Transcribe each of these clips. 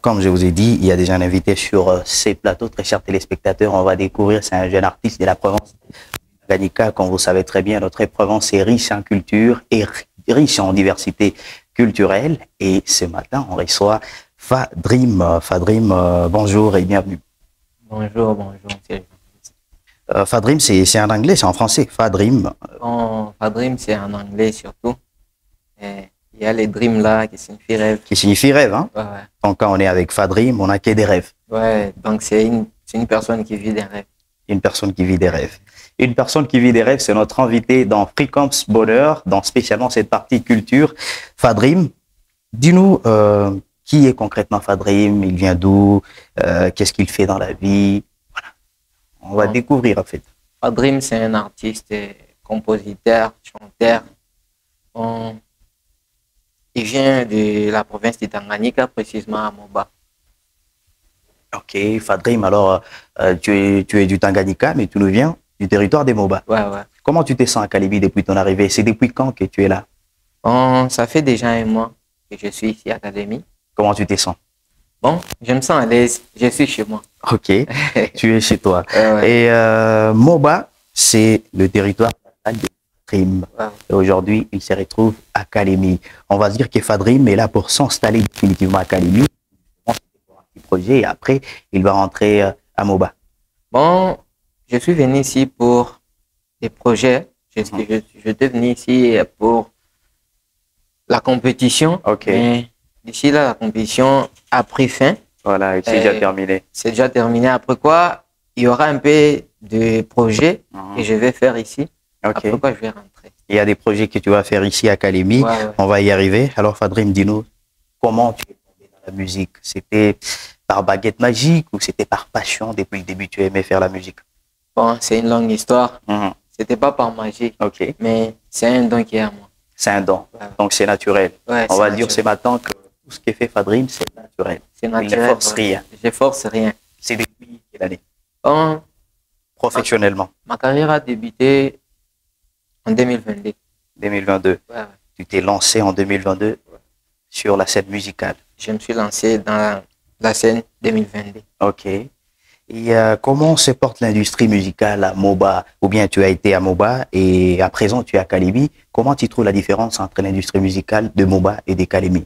Comme je vous ai dit, il y a déjà un invité sur ces plateaux, très chers téléspectateurs. On va découvrir, c'est un jeune artiste de la Provence. Tanganyika, comme vous savez très bien, notre Provence est riche en culture et riche en diversité culturelle. Et ce matin, on reçoit Fadrim. Fadrim, bonjour et bienvenue. Bonjour. Fadrim, c'est en anglais, c'est en français. Fadrim. Fadrim, c'est en anglais surtout. Et il y a les dreams là qui signifient rêve. Qui signifie rêve, hein? Ouais. Donc quand on est avec Fadrim, on n'a que des rêves. Ouais, donc c'est une personne qui vit des rêves. Une personne qui vit des rêves. Une personne qui vit des rêves, c'est notre invité dans Fréquence Bonheur, dans spécialement cette partie culture. Fadrim, dis-nous qui est concrètement Fadrim, il vient d'où, qu'est-ce qu'il fait dans la vie. Voilà. On va découvrir en fait. Fadrim, c'est un artiste, compositeur, chanteur. Il vient de la province de Tanganyika, précisément à Moba. Ok, Fadrim, alors tu es du Tanganyika, mais tu nous viens du territoire des Moba. Ouais. Comment tu te sens à Kalemi depuis ton arrivée? C'est depuis quand que tu es là? Ça fait déjà un mois que je suis ici à Kalemi. Comment tu te sens? Bon, je me sens à l'aise, je suis chez moi. Ok, tu es chez toi. Ouais. Et Moba, c'est le territoire de Fadrim. Ouais. Et aujourd'hui, il se retrouve à Kalemi. On va se dire que Fadrim est là pour s'installer définitivement à Kalemi. Projet et après il va rentrer à Moba. Bon, je suis venu ici pour des projets. Je suis venu ici pour la compétition. Ok. Mais d'ici là, la compétition a pris fin. Voilà, et c'est déjà terminé. C'est déjà terminé. Après quoi, il y aura un peu de projets que je vais faire ici. Ok. Après quoi, je vais rentrer. Il y a des projets que tu vas faire ici à Kalemi. Ouais. On va y arriver. Alors Fadrim, dis-nous comment tu es tombé dans la musique. C'était par baguette magique ou c'était par passion depuis le début tu aimais faire la musique? Bon, c'est une longue histoire. C'était pas par magie, ok, mais c'est un don qui est à moi. C'est un don, Ouais. donc c'est naturel. Ouais, On c'est va naturel. dire ce matin que tout ce qui fait Fadrim, c'est naturel. C'est Il naturel. ne force ouais. rien. Je force rien. C'est depuis quelle année? Bon, Professionnellement, ma carrière a débuté en 2022. 2022. Ouais. Tu t'es lancé en 2022 sur la scène musicale. Je me suis lancé dans la scène 2022. Ok. Et comment se porte l'industrie musicale à Moba? Ou bien tu as été à Moba et à présent tu es à Kalemi. Comment tu trouves la différence entre l'industrie musicale de Moba et de Kalemi?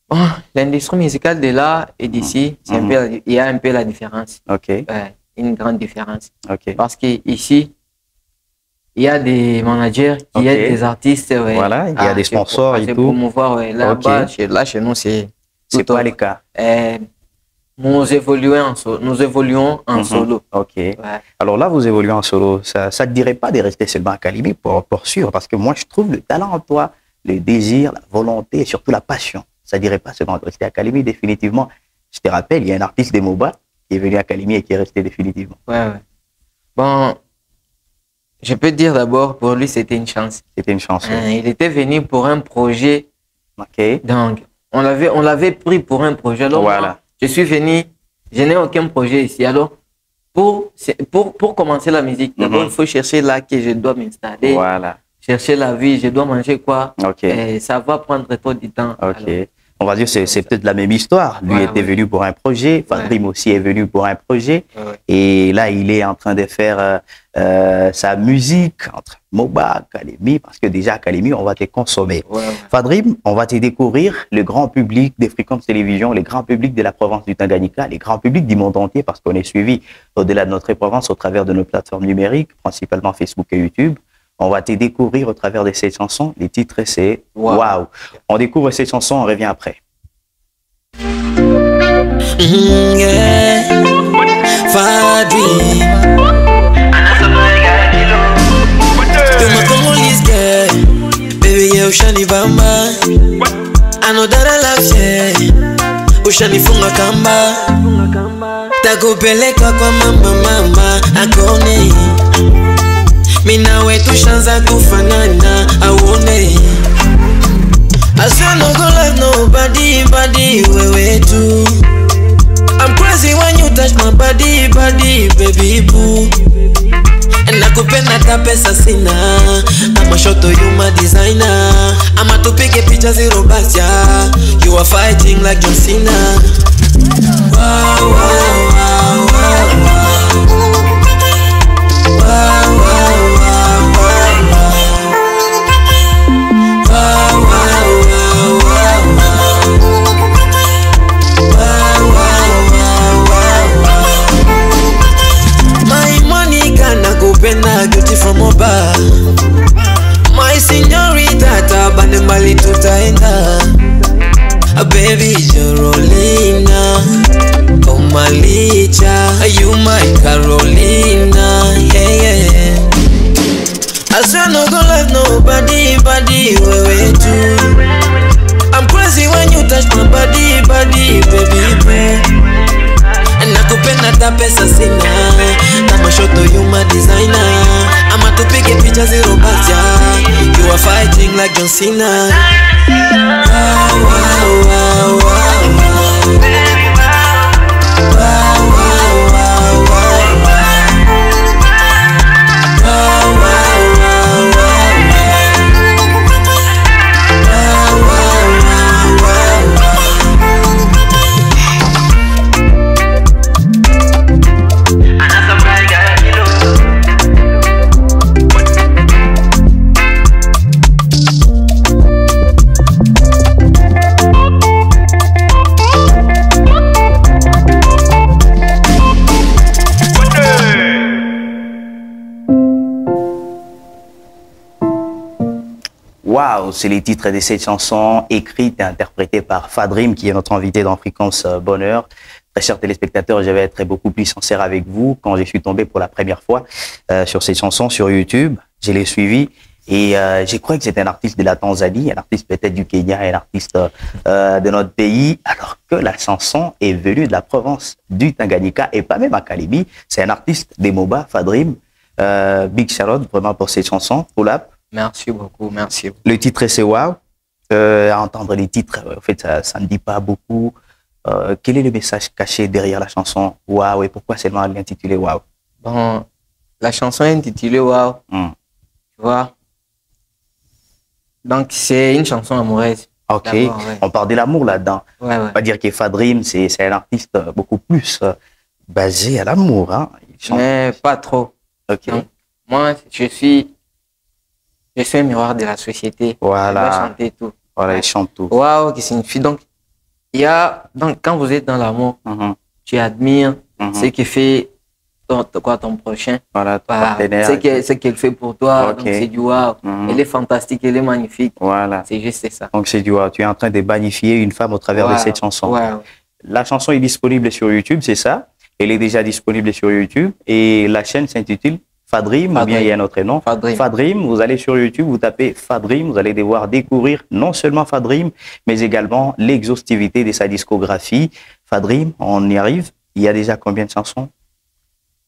Bon, l'industrie musicale de là et d'ici, c'est un peu, il y a un peu la différence. Ok. Ouais, une grande différence. Ok. Parce qu'ici, il y a des managers, il y a des artistes. Ouais. Voilà, il y a des sponsors et tout. Promouvoir, ouais. Là-bas, chez nous, c'est pas le cas. Nous évoluons en solo. Ok. Ouais. Alors là, vous évoluez en solo. Ça ne te dirait pas de rester seulement à Kalemi pour sûr? Parce que moi, je trouve le talent en toi, le désir, la volonté et surtout la passion. Ça ne dirait pas seulement de rester à Kalemi définitivement. Je te rappelle, il y a un artiste de Moba qui est venu à Kalemi et qui est resté définitivement. Ouais. Bon, je peux dire d'abord, pour lui, c'était une chance. C'était une chance. Il était venu pour un projet. Ok. Donc, on l'avait pris pour un projet. Alors, voilà. Moi, je suis venu, je n'ai aucun projet ici. Alors, pour commencer la musique, d'abord, il faut chercher là que je dois m'installer. Voilà. Chercher la vie, je dois manger quoi. Ok. Et ça va prendre trop de temps. Ok. Alors, on va dire que c'est peut-être la même histoire. Lui était venu pour un projet, Fadrim aussi est venu pour un projet. Et là, il est en train de faire sa musique entre Moba, Kalemi, parce que déjà à Kalemi, on va te consommer. Fadrim, on va te découvrir le grand public des Fréquences Télévision, le grand public de la province du Tanganyika, les grands publics du monde entier, parce qu'on est suivi au-delà de notre province au travers de nos plateformes numériques, principalement Facebook et YouTube. On va te découvrir au travers de ces chansons. Les titres, c'est Wow. On découvre ces chansons, on revient après. Fadrim, baby, yeah, ushani bamba. Anodara lafye, ushani funga kamba. Takupeleka kwa mama akone. Mina wetu shanza kufanana awone. I swear no go love nobody, wewe tu. I'm crazy when you touch my body, baby boo. And nakupenda kapesa sina. I'ma show to you my designer. I'ma tupige picha zero basya. You are fighting like John Cena. ila pesa sina. Kama shoto you my designer. Ama tupige picha zero budget. You are fighting like John Cena. Wow, wow, wow, wow, wow. Wow, wow, wow, wow, wow. Waouh, c'est les titres de cette chanson écrite et interprétée par Fadrim, qui est notre invité dans Fréquence Bonheur. Très chers téléspectateurs, je vais être beaucoup plus sincère avec vous. Quand je suis tombé pour la première fois sur cette chanson sur YouTube, je l'ai suivi et j'ai cru que c'était un artiste de la Tanzanie, un artiste peut-être du Kenya, un artiste de notre pays, alors que la chanson est venue de la province du Tanganyika et pas même à Kalemi. C'est un artiste des Moba, Fadrim. Big shout-out vraiment pour cette chanson. Pull up. Merci beaucoup, merci. Le titre c'est Wow. À entendre les titres, en fait, ça ne dit pas beaucoup. Quel est le message caché derrière la chanson Wow et pourquoi seulement l'intituler Wow? Bon, la chanson est intitulée Wow. Tu vois? Donc, c'est une chanson amoureuse. Ok, ouais. On parle de l'amour là-dedans. Ouais. On va dire que Fadrim, c'est un artiste beaucoup plus basé à l'amour. Hein. Mais pas trop. Ok. Donc, moi, je suis un miroir de la société. Voilà. Je dois chanter tout. Voilà, il chante tout. Waouh, qui signifie donc, quand vous êtes dans l'amour, tu admires ce qui fait ton prochain. Voilà, ton partenaire. Ce qu'elle fait pour toi. Okay. Donc c'est du waouh. Elle est fantastique, elle est magnifique. Voilà. C'est juste ça. Donc c'est du waouh. Tu es en train de magnifier une femme au travers de cette chanson. Wow. La chanson est disponible sur YouTube, c'est ça? Elle est déjà disponible sur YouTube et la chaîne s'intitule Fadrim, ou bien il y a un autre nom. Fadrim, vous allez sur YouTube, vous tapez Fadrim, vous allez devoir découvrir non seulement Fadrim, mais également l'exhaustivité de sa discographie. Fadrim, on y arrive. Il y a déjà combien de chansons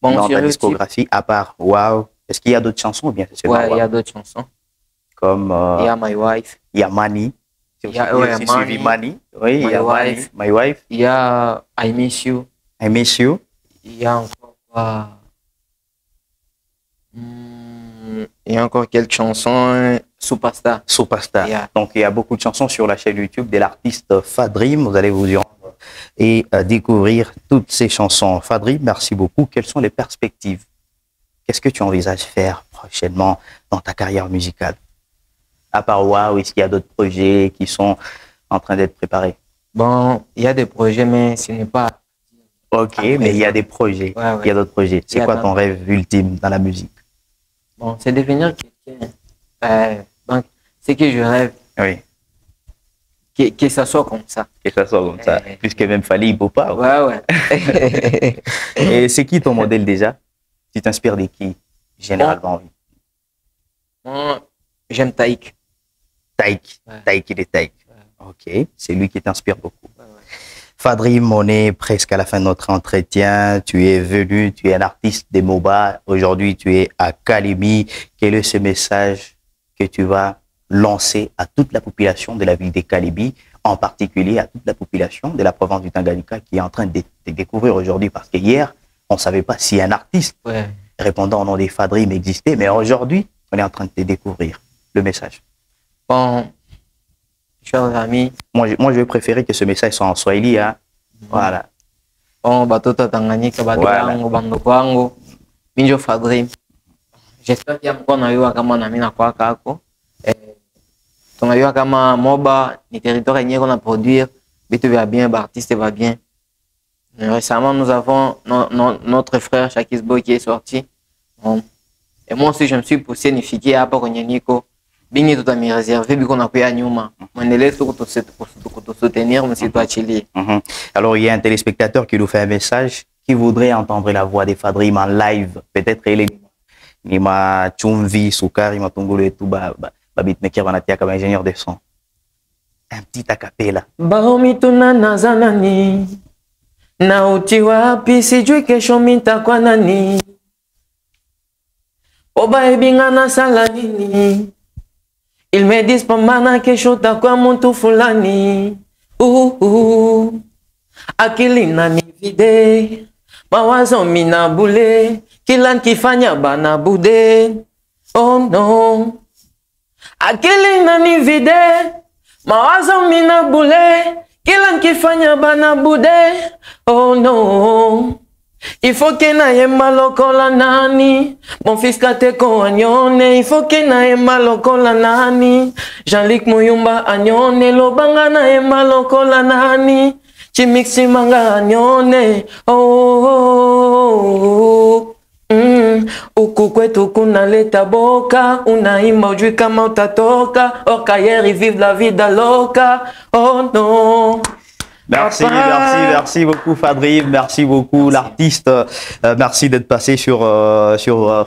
dans ta discographie, à part Wow? Est-ce qu'il y a d'autres chansons ou bien c'est seulement Ouais, Wow? il y a d'autres chansons. Comme il y a My Wife. Il y a Mani. Il y a Mani. Mani. Oui, il y a Mani. My Wife. Il y a I Miss You. I Miss You. Il y a encore quoi? Il y a encore quelques chansons. Superstar. Superstar. Yeah. Donc il y a beaucoup de chansons sur la chaîne YouTube de l'artiste Fadrim. Vous allez vous y rendre et découvrir toutes ces chansons. Fadrim, merci beaucoup. Quelles sont les perspectives? Qu'est-ce que tu envisages faire prochainement dans ta carrière musicale? À part Wow, est-ce qu'il y a d'autres projets qui sont en train d'être préparés? Bon, il y a des projets, mais ce n'est pas... Ok, mais il y a des projets. Ouais. Il y a d'autres projets. C'est quoi ton rêve ultime dans la musique? Bon, c'est devenir quelqu'un. Donc, c'est que je rêve. Oui. Que ça soit comme ça. Que ça soit comme ça. Puisque même Fali, il ne peut pas. Ouais. Et c'est qui ton modèle déjà? Tu t'inspires de qui, généralement? Moi, j'aime Taïk. Taïk. Taïk, il est Taïk. Ok, c'est lui qui t'inspire beaucoup. Fadrim, on est presque à la fin de notre entretien. Tu es venu, tu es un artiste des Moba. Aujourd'hui, tu es à Kalemi. Quel est ce message que tu vas lancer à toute la population de la ville de Kalemi, en particulier à toute la population de la province du Tanganyika qui est en train de découvrir aujourd'hui? Parce que hier, on ne savait pas si un artiste répondant au nom des Fadrim existait, mais aujourd'hui, on est en train de découvrir le message. Bon, chers amis. Moi, je vais préférer que ce message soit en Swahili. Hein. Voilà. Bon, batoto Tanganyika, batoto bandoko wangu, minjo Fadrim. J'espère qu'il y a mkono yua kama na mina kwa kako. Tunajua kama Moba ni territoire yenye qu'on a produire, bitu va bien, l'artiste va bien. Récemment, nous avons notre frère Shakisbo qui est sorti. Bon. Et moi aussi, je me suis poussé nifikia hapa kwenye niko. Bingi tutami réservé biko na kuya nyuma. Mwendelee tu kutusoutenir, msituachilie. Alors, il y a un téléspectateur qui nous fait un message qui voudrait entendre la voix des Fadrim en live. Peut-être il est Nima Chumvi, Soukari, Matungulu et tout, beatmaker banatia comme ingénieur de son. Un petit acapella. Baomi tunana zanani. na uti wapi sijui kesho mitakwa nani. Oba ebinga na sala nini. Il me disent pambana kesho takwa muntu fulani. Akili na nivide. Mawazo mina bule. Kila nkifanya bana bude. Oh no. Akili na nivide. Mawazo mina bule. Kila nkifanya bana bude. Oh no. Il faut que na yemba lokola nani. Mon fils kateko anyone. Il faut que na yemba lokola nani. Jean-Luc Muyumba anyone. Lobanga na yemba lokola nani. Chimixi manga anyone. Uku kwetu kuna leta boka. Unaimba ujui kama utatoka. Okayeri vive la vida loca. Oh non. Merci, merci beaucoup Fadrim, merci beaucoup l'artiste, merci d'être passé sur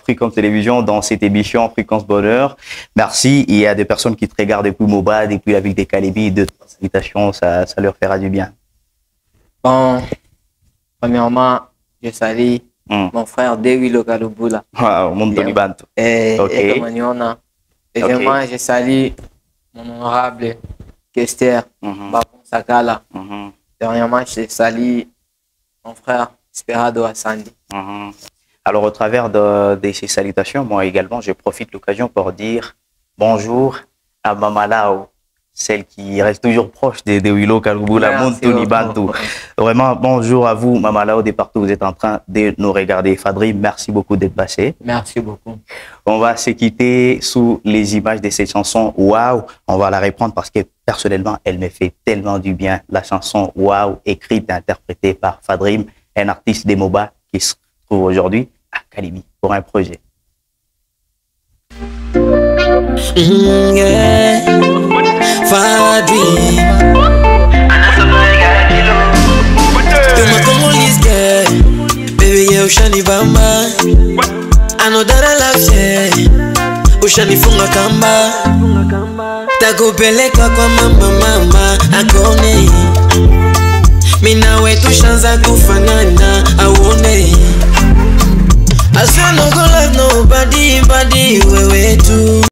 Fréquence Télévision dans cette émission Fréquence Bonheur. Merci, il y a des personnes qui te regardent depuis Moba, depuis la ville des Kalébi, de salutations, ça leur fera du bien. Bon, premièrement, je salue mon frère Dewi Lokalubula. Mon Tolibanto. Et deuxièmement, je salue mon honorable Kester Babon Sakala. Dernièrement, je salue mon frère Sperado Assandi. Alors, au travers de ces salutations, moi également, je profite de l'occasion pour dire bonjour à Mamalao, celle qui reste toujours proche de Willow Kalubula, Montoni Bantu. Vraiment, bonjour à vous, Mamalao, de partout où vous êtes en train de nous regarder. Fadrim, merci beaucoup d'être passé. Merci beaucoup. On va se quitter sous les images de cette chanson Waouh. On va la reprendre parce que personnellement, elle me fait tellement du bien. La chanson Waouh, écrite et interprétée par Fadrim, un artiste des Moba qui se trouve aujourd'hui à Kalébi pour un projet. Fadrim, you're my Congolese girl, baby, yeah, ushani bamba. I know that I love you, ushani funga kamba. Takupeleka kwa mama akone. Mina wetu shanza kufanana.